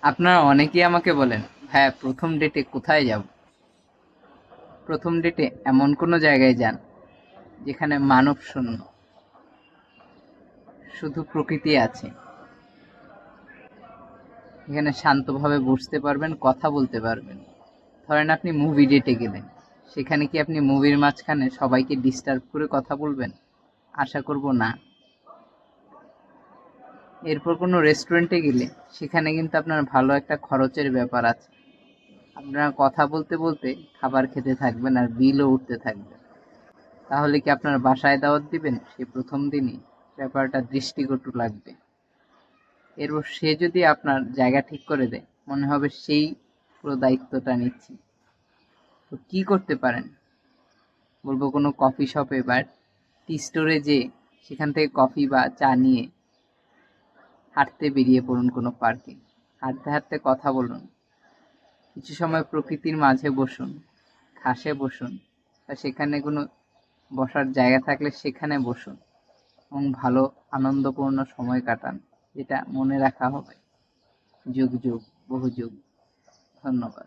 আপনারা অনেকেই আমাকে বলেন, "ভাইয়া প্রথম ডেটে কোথায় যাব?" প্রথম ডেটে এমন কোনো জায়গায় যান যেখানে মানব শূন্য, শুধু প্রকৃতি আছে। এখানে শান্তভাবে বসতে পারবেন, কথা বলতে পারবেন। ধরেন আপনি মুভি ডেটে গেলেন, সেখানে কি আপনি মুভির মাঝখানে সবাইকে ডিস্টার্ব করে কথা বলবেন? আশা করব না। এরপর কোনো রেস্টুরেন্টে গেলে সেখানে কিন্তু আপনার ভালো একটা খরচের ব্যাপার আছে। আপনারা কথা বলতে বলতে খাবার খেতে থাকবেন আর বিলও উঠতে থাকবে। তাহলে কি আপনার বাসায় দাওয়াত দিবেন সেই প্রথম দিনই? ব্যাপারটা দৃষ্টিকটু লাগবে। এরপর সে যদি আপনার জায়গা ঠিক করে দেয়, মনে হবে সেই পুরো দায়িত্বটা নিচ্ছে। তো কি করতে পারেন? বলবো কোনো কফি শপে বা টি স্টোরে যেয়ে সেখান থেকে কফি বা চা নিয়ে হাঁটতে বেরিয়ে পড়ুন কোনো পার্কে। হাঁটতে হাঁটতে কথা বলুন। কিছু সময় প্রকৃতির মাঝে বসুন, ঘাসে বসুন, বা সেখানে কোনো বসার জায়গা থাকলে সেখানে বসুন এবং ভালো আনন্দপূর্ণ সময় কাটান, যেটা মনে রাখা হবে যুগ যুগ, বহু যুগ। ধন্যবাদ।